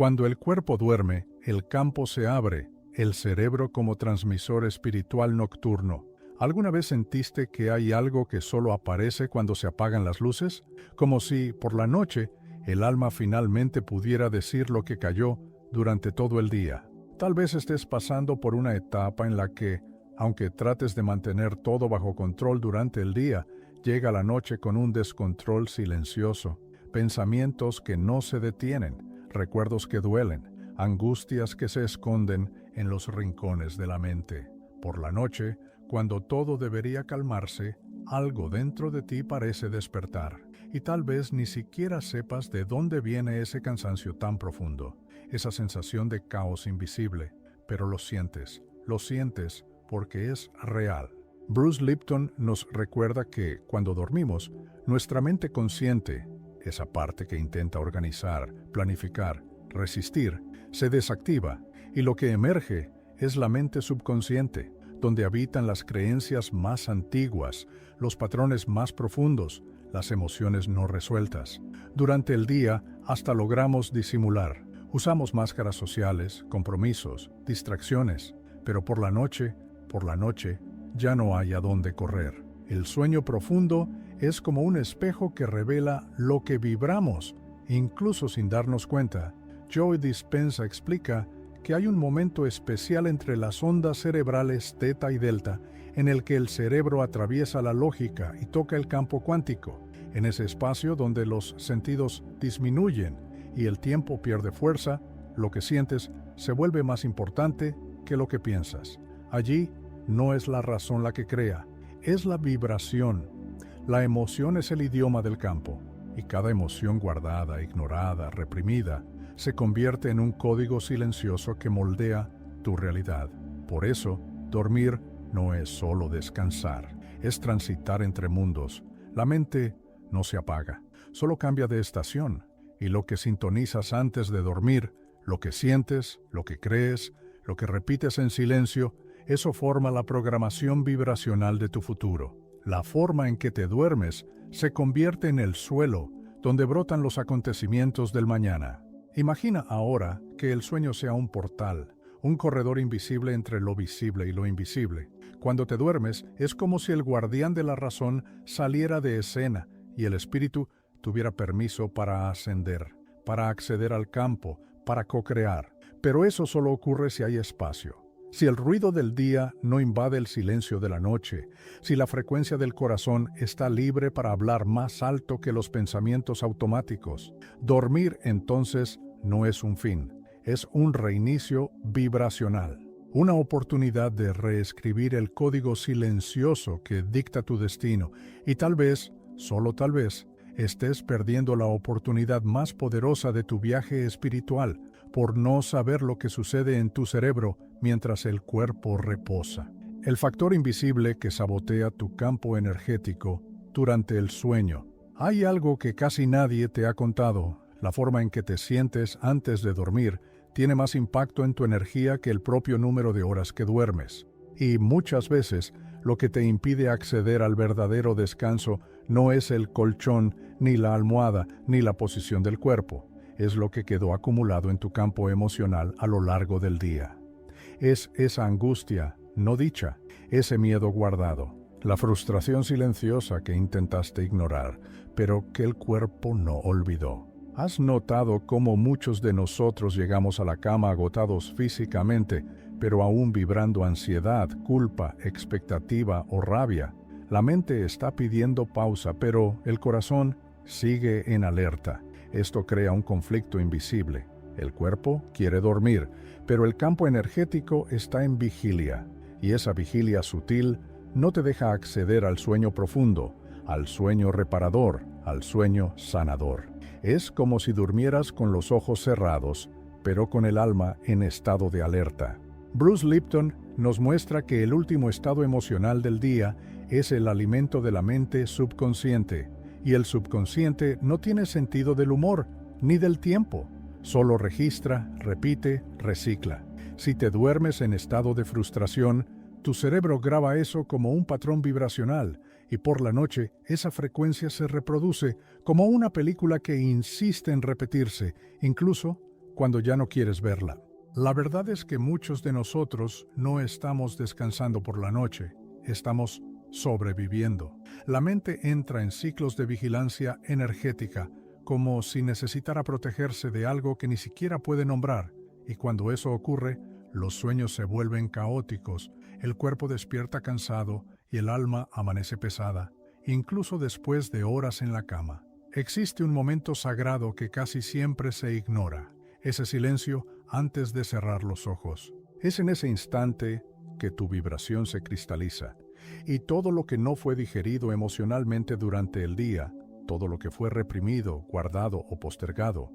Cuando el cuerpo duerme, el campo se abre, el cerebro como transmisor espiritual nocturno. ¿Alguna vez sentiste que hay algo que solo aparece cuando se apagan las luces? Como si, por la noche, el alma finalmente pudiera decir lo que cayó durante todo el día. Tal vez estés pasando por una etapa en la que, aunque trates de mantener todo bajo control durante el día, llega la noche con un descontrol silencioso, pensamientos que no se detienen, recuerdos que duelen, angustias que se esconden en los rincones de la mente. Por la noche, cuando todo debería calmarse, algo dentro de ti parece despertar, y tal vez ni siquiera sepas de dónde viene ese cansancio tan profundo, esa sensación de caos invisible, pero lo sientes porque es real. Bruce Lipton nos recuerda que, cuando dormimos, nuestra mente consciente, esa parte que intenta organizar, planificar, resistir, se desactiva, y lo que emerge es la mente subconsciente, donde habitan las creencias más antiguas, los patrones más profundos, las emociones no resueltas. Durante el día, hasta logramos disimular. Usamos máscaras sociales, compromisos, distracciones, pero por la noche, ya no hay a dónde correr. El sueño profundo es como un espejo que revela lo que vibramos, incluso sin darnos cuenta. Joe Dispenza explica que hay un momento especial entre las ondas cerebrales teta y delta, en el que el cerebro atraviesa la lógica y toca el campo cuántico, en ese espacio donde los sentidos disminuyen y el tiempo pierde fuerza, lo que sientes se vuelve más importante que lo que piensas. Allí no es la razón la que crea, es la vibración. La emoción es el idioma del campo, y cada emoción guardada, ignorada, reprimida, se convierte en un código silencioso que moldea tu realidad. Por eso, dormir no es solo descansar, es transitar entre mundos. La mente no se apaga, solo cambia de estación, y lo que sintonizas antes de dormir, lo que sientes, lo que crees, lo que repites en silencio, eso forma la programación vibracional de tu futuro. La forma en que te duermes se convierte en el suelo donde brotan los acontecimientos del mañana. Imagina ahora que el sueño sea un portal, un corredor invisible entre lo visible y lo invisible. Cuando te duermes, es como si el guardián de la razón saliera de escena y el espíritu tuviera permiso para ascender, para acceder al campo, para co-crear. Pero eso solo ocurre si hay espacio. Si el ruido del día no invade el silencio de la noche, si la frecuencia del corazón está libre para hablar más alto que los pensamientos automáticos, dormir entonces no es un fin, es un reinicio vibracional, una oportunidad de reescribir el código silencioso que dicta tu destino, y tal vez, solo tal vez, estés perdiendo la oportunidad más poderosa de tu viaje espiritual por no saber lo que sucede en tu cerebro mientras el cuerpo reposa. El factor invisible que sabotea tu campo energético durante el sueño. Hay algo que casi nadie te ha contado. La forma en que te sientes antes de dormir tiene más impacto en tu energía que el propio número de horas que duermes. Y muchas veces, lo que te impide acceder al verdadero descanso no es el colchón, ni la almohada, ni la posición del cuerpo. Es lo que quedó acumulado en tu campo emocional a lo largo del día. Es esa angustia no dicha, ese miedo guardado, la frustración silenciosa que intentaste ignorar, pero que el cuerpo no olvidó. ¿Has notado cómo muchos de nosotros llegamos a la cama agotados físicamente, pero aún vibrando ansiedad, culpa, expectativa o rabia? La mente está pidiendo pausa, pero el corazón sigue en alerta. Esto crea un conflicto invisible. El cuerpo quiere dormir, pero el campo energético está en vigilia, y esa vigilia sutil no te deja acceder al sueño profundo, al sueño reparador, al sueño sanador. Es como si durmieras con los ojos cerrados, pero con el alma en estado de alerta. Bruce Lipton nos muestra que el último estado emocional del día es el alimento de la mente subconsciente, y el subconsciente no tiene sentido del humor ni del tiempo. Solo registra, repite, recicla. Si te duermes en estado de frustración, tu cerebro graba eso como un patrón vibracional, y por la noche esa frecuencia se reproduce como una película que insiste en repetirse, incluso cuando ya no quieres verla. La verdad es que muchos de nosotros no estamos descansando por la noche, estamos sobreviviendo. La mente entra en ciclos de vigilancia energética, como si necesitara protegerse de algo que ni siquiera puede nombrar, y cuando eso ocurre, los sueños se vuelven caóticos, el cuerpo despierta cansado y el alma amanece pesada, incluso después de horas en la cama. Existe un momento sagrado que casi siempre se ignora, ese silencio antes de cerrar los ojos. Es en ese instante que tu vibración se cristaliza, y todo lo que no fue digerido emocionalmente durante el día, todo lo que fue reprimido, guardado o postergado,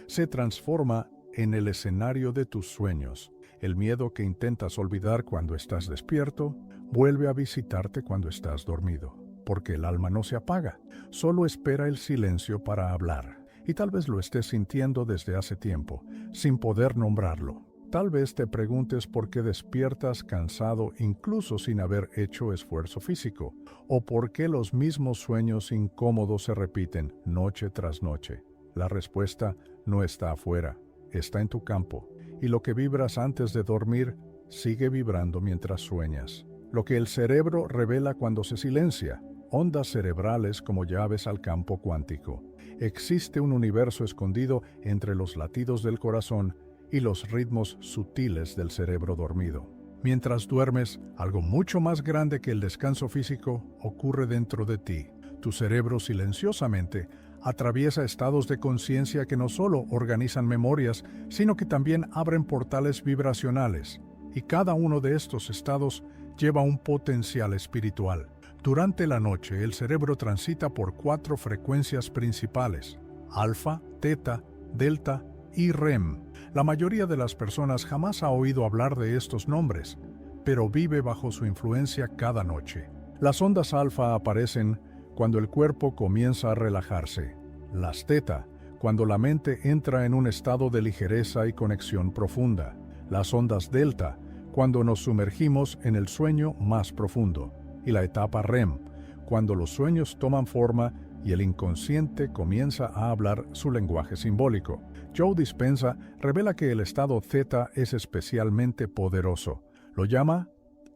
se transforma en el escenario de tus sueños. El miedo que intentas olvidar cuando estás despierto vuelve a visitarte cuando estás dormido, porque el alma no se apaga, solo espera el silencio para hablar. Y tal vez lo estés sintiendo desde hace tiempo, sin poder nombrarlo. Tal vez te preguntes por qué despiertas cansado incluso sin haber hecho esfuerzo físico, o por qué los mismos sueños incómodos se repiten noche tras noche. La respuesta no está afuera, está en tu campo, y lo que vibras antes de dormir sigue vibrando mientras sueñas. Lo que el cerebro revela cuando se silencia, ondas cerebrales como llaves al campo cuántico. Existe un universo escondido entre los latidos del corazón y los ritmos sutiles del cerebro dormido. Mientras duermes, algo mucho más grande que el descanso físico ocurre dentro de ti. Tu cerebro silenciosamente atraviesa estados de conciencia que no solo organizan memorias, sino que también abren portales vibracionales. Y cada uno de estos estados lleva un potencial espiritual. Durante la noche, el cerebro transita por 4 frecuencias principales: alfa, teta, delta y REM. La mayoría de las personas jamás ha oído hablar de estos nombres, pero vive bajo su influencia cada noche. Las ondas alfa aparecen cuando el cuerpo comienza a relajarse. Las teta, cuando la mente entra en un estado de ligereza y conexión profunda. Las ondas delta, cuando nos sumergimos en el sueño más profundo. Y la etapa REM, cuando los sueños toman forma y el inconsciente comienza a hablar su lenguaje simbólico. Joe Dispenza revela que el estado Theta es especialmente poderoso. Lo llama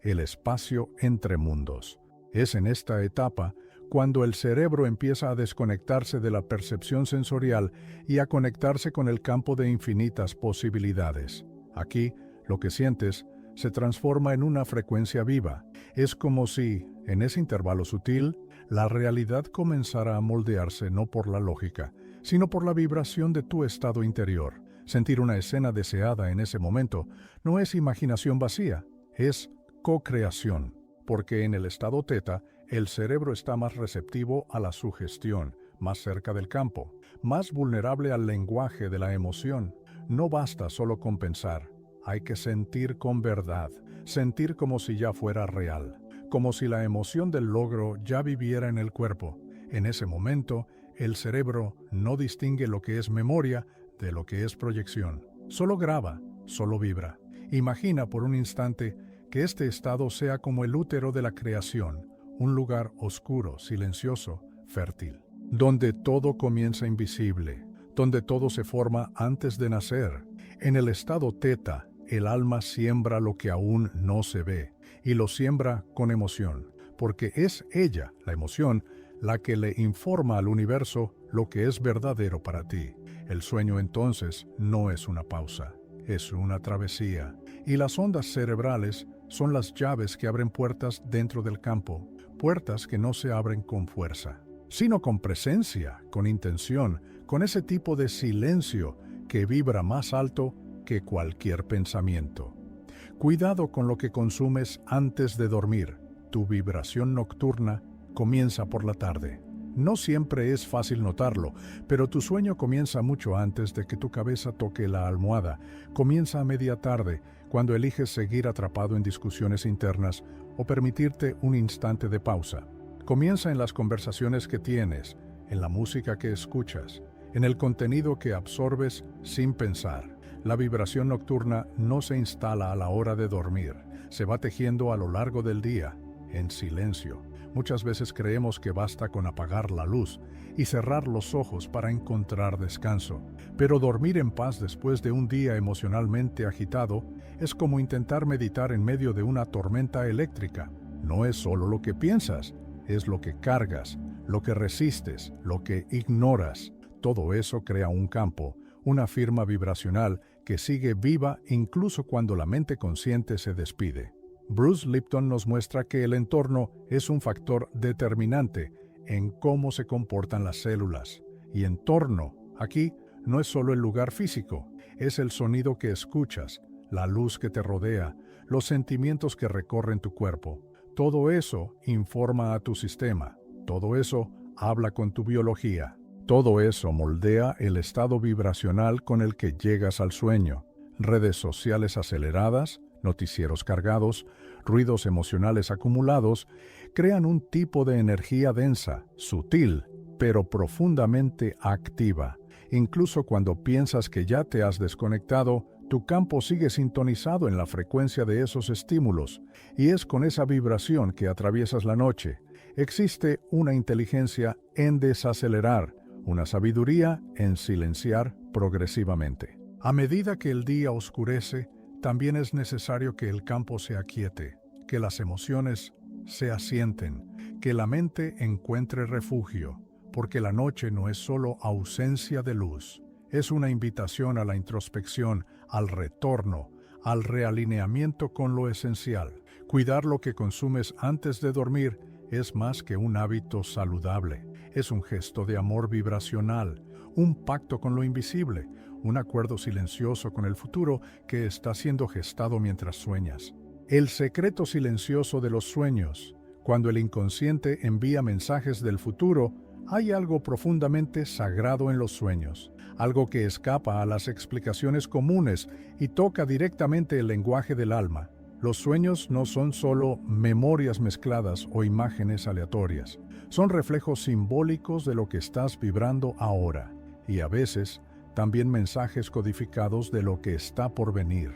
el espacio entre mundos. Es en esta etapa cuando el cerebro empieza a desconectarse de la percepción sensorial y a conectarse con el campo de infinitas posibilidades. Aquí, lo que sientes se transforma en una frecuencia viva. Es como si, en ese intervalo sutil, la realidad comenzara a moldearse no por la lógica, sino por la vibración de tu estado interior. Sentir una escena deseada en ese momento no es imaginación vacía, es co-creación, porque en el estado teta, el cerebro está más receptivo a la sugestión, más cerca del campo, más vulnerable al lenguaje de la emoción. No basta solo con pensar. Hay que sentir con verdad, sentir como si ya fuera real, como si la emoción del logro ya viviera en el cuerpo. En ese momento, el cerebro no distingue lo que es memoria de lo que es proyección. Solo graba, solo vibra. Imagina por un instante que este estado sea como el útero de la creación, un lugar oscuro, silencioso, fértil, donde todo comienza invisible, donde todo se forma antes de nacer. En el estado teta, el alma siembra lo que aún no se ve, y lo siembra con emoción, porque es ella, la emoción, la que le informa al universo lo que es verdadero para ti. El sueño entonces no es una pausa, es una travesía, y las ondas cerebrales son las llaves que abren puertas dentro del campo, puertas que no se abren con fuerza, sino con presencia, con intención, con ese tipo de silencio que vibra más alto que cualquier pensamiento. Cuidado con lo que consumes antes de dormir. Tu vibración nocturna comienza por la tarde. No siempre es fácil notarlo, pero tu sueño comienza mucho antes de que tu cabeza toque la almohada. Comienza a media tarde, cuando eliges seguir atrapado en discusiones internas o permitirte un instante de pausa. Comienza en las conversaciones que tienes, en la música que escuchas, en el contenido que absorbes sin pensar. La vibración nocturna no se instala a la hora de dormir, se va tejiendo a lo largo del día, en silencio. Muchas veces creemos que basta con apagar la luz, y cerrar los ojos para encontrar descanso. Pero dormir en paz después de un día emocionalmente agitado es como intentar meditar en medio de una tormenta eléctrica. No es solo lo que piensas, es lo que cargas, lo que resistes, lo que ignoras. Todo eso crea un campo, una firma vibracional que sigue viva incluso cuando la mente consciente se despide. Bruce Lipton nos muestra que el entorno es un factor determinante en cómo se comportan las células. Y entorno, aquí, no es solo el lugar físico, es el sonido que escuchas, la luz que te rodea, los sentimientos que recorren tu cuerpo. Todo eso informa a tu sistema, todo eso habla con tu biología, todo eso moldea el estado vibracional con el que llegas al sueño. Redes sociales aceleradas, noticieros cargados, ruidos emocionales acumulados, crean un tipo de energía densa, sutil, pero profundamente activa. Incluso cuando piensas que ya te has desconectado, tu campo sigue sintonizado en la frecuencia de esos estímulos, y es con esa vibración que atraviesas la noche. Existe una inteligencia en desacelerar, una sabiduría en silenciar progresivamente. A medida que el día oscurece, también es necesario que el campo se aquiete, que las emociones se asienten, que la mente encuentre refugio, porque la noche no es solo ausencia de luz, es una invitación a la introspección, al retorno, al realineamiento con lo esencial. Cuidar lo que consumes antes de dormir es más que un hábito saludable, es un gesto de amor vibracional, un pacto con lo invisible, un acuerdo silencioso con el futuro que está siendo gestado mientras sueñas. El secreto silencioso de los sueños. Cuando el inconsciente envía mensajes del futuro, hay algo profundamente sagrado en los sueños, algo que escapa a las explicaciones comunes y toca directamente el lenguaje del alma. Los sueños no son solo memorias mezcladas o imágenes aleatorias, son reflejos simbólicos de lo que estás vibrando ahora, y a veces también mensajes codificados de lo que está por venir.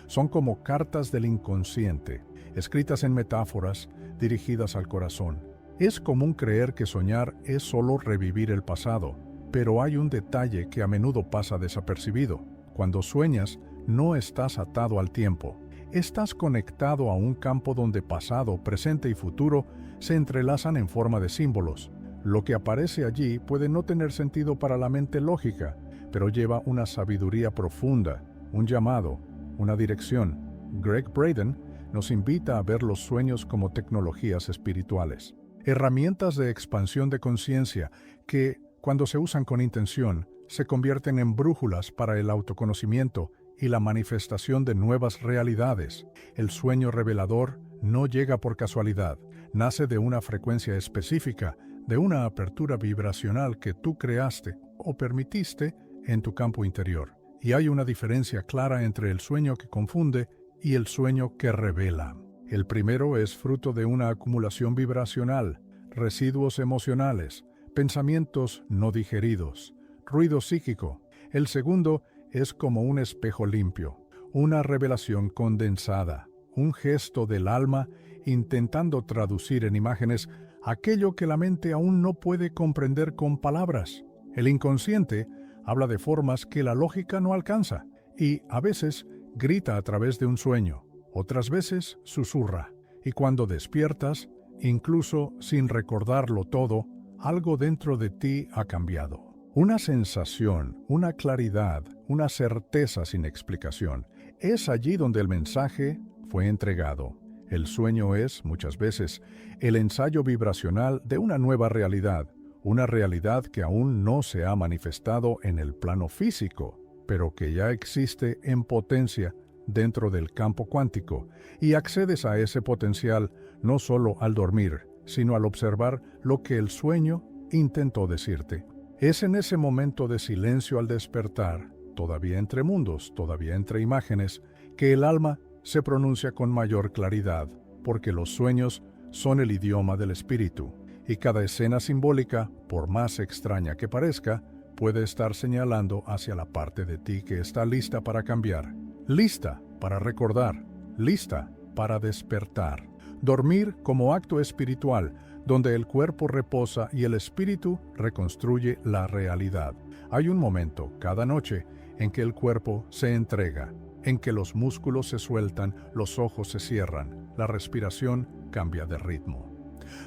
Son como cartas del inconsciente, escritas en metáforas dirigidas al corazón. Es común creer que soñar es solo revivir el pasado, pero hay un detalle que a menudo pasa desapercibido. Cuando sueñas, no estás atado al tiempo. Estás conectado a un campo donde pasado, presente y futuro se entrelazan en forma de símbolos. Lo que aparece allí puede no tener sentido para la mente lógica, pero lleva una sabiduría profunda, un llamado, una dirección. Gregg Braden nos invita a ver los sueños como tecnologías espirituales, herramientas de expansión de conciencia que, cuando se usan con intención, se convierten en brújulas para el autoconocimiento y la manifestación de nuevas realidades. El sueño revelador no llega por casualidad, nace de una frecuencia específica, de una apertura vibracional que tú creaste o permitiste en tu campo interior. Y hay una diferencia clara entre el sueño que confunde y el sueño que revela. El primero es fruto de una acumulación vibracional, residuos emocionales, pensamientos no digeridos, ruido psíquico. El segundo es como un espejo limpio, una revelación condensada, un gesto del alma intentando traducir en imágenes aquello que la mente aún no puede comprender con palabras. El inconsciente habla de formas que la lógica no alcanza y, a veces, grita a través de un sueño, otras veces susurra. Y cuando despiertas, incluso sin recordarlo todo, algo dentro de ti ha cambiado. Una sensación, una claridad, una certeza sin explicación. Es allí donde el mensaje fue entregado. El sueño es, muchas veces, el ensayo vibracional de una nueva realidad, una realidad que aún no se ha manifestado en el plano físico, pero que ya existe en potencia dentro del campo cuántico, y accedes a ese potencial no solo al dormir, sino al observar lo que el sueño intentó decirte. Es en ese momento de silencio al despertar, todavía entre mundos, todavía entre imágenes, que el alma se pronuncia con mayor claridad, porque los sueños son el idioma del espíritu, y cada escena simbólica, por más extraña que parezca, puede estar señalando hacia la parte de ti que está lista para cambiar, lista para recordar, lista para despertar. Dormir como acto espiritual donde el cuerpo reposa y el espíritu reconstruye la realidad. Hay un momento, cada noche, en que el cuerpo se entrega, en que los músculos se sueltan, los ojos se cierran, la respiración cambia de ritmo.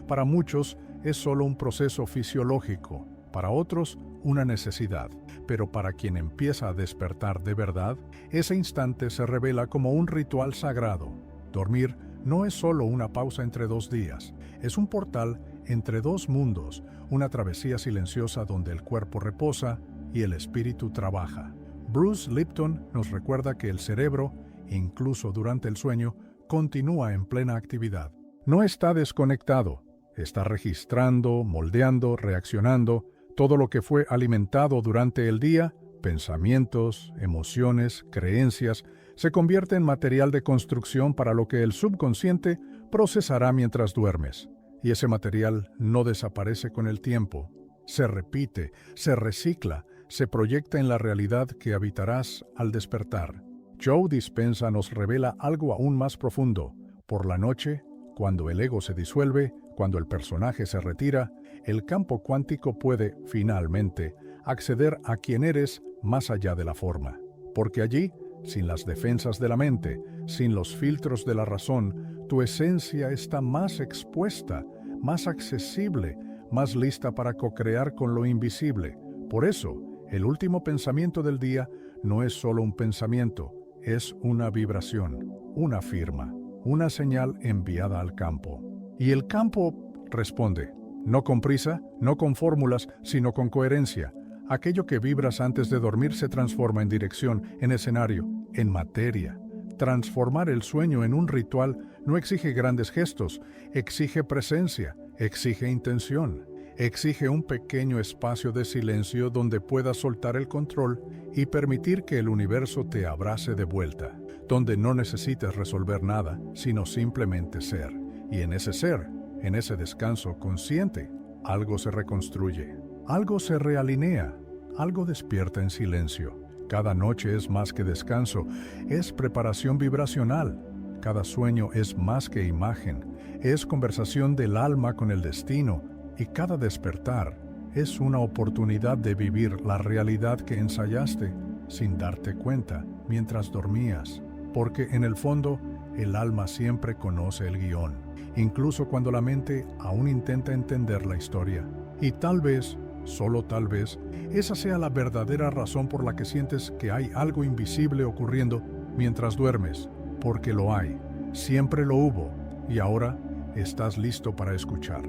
Para muchos es solo un proceso fisiológico, para otros una necesidad, pero para quien empieza a despertar de verdad, ese instante se revela como un ritual sagrado. Dormir no es solo una pausa entre dos días, es un portal entre dos mundos, una travesía silenciosa donde el cuerpo reposa y el espíritu trabaja. Bruce Lipton nos recuerda que el cerebro, incluso durante el sueño, continúa en plena actividad. No está desconectado, está registrando, moldeando, reaccionando. Todo lo que fue alimentado durante el día, pensamientos, emociones, creencias, se convierte en material de construcción para lo que el subconsciente procesará mientras duermes. Y ese material no desaparece con el tiempo. Se repite, se recicla, se proyecta en la realidad que habitarás al despertar. Joe Dispenza nos revela algo aún más profundo. Por la noche, cuando el ego se disuelve, cuando el personaje se retira, el campo cuántico puede, finalmente, acceder a quien eres más allá de la forma. Porque allí, sin las defensas de la mente, sin los filtros de la razón, tu esencia está más expuesta, más accesible, más lista para co-crear con lo invisible. Por eso, el último pensamiento del día no es solo un pensamiento, es una vibración, una firma, una señal enviada al campo. Y el campo responde, no con prisa, no con fórmulas, sino con coherencia. Aquello que vibras antes de dormir se transforma en dirección, en escenario, en materia. Transformar el sueño en un ritual no exige grandes gestos, exige presencia, exige intención, exige un pequeño espacio de silencio donde puedas soltar el control y permitir que el universo te abrace de vuelta, donde no necesites resolver nada, sino simplemente ser. Y en ese ser, en ese descanso consciente, algo se reconstruye, algo se realinea, algo despierta en silencio. Cada noche es más que descanso, es preparación vibracional. Cada sueño es más que imagen, es conversación del alma con el destino, y cada despertar es una oportunidad de vivir la realidad que ensayaste sin darte cuenta mientras dormías, porque en el fondo el alma siempre conoce el guión, incluso cuando la mente aún intenta entender la historia. Y tal vez, solo tal vez, esa sea la verdadera razón por la que sientes que hay algo invisible ocurriendo mientras duermes, porque lo hay, siempre lo hubo, y ahora estás listo para escuchar.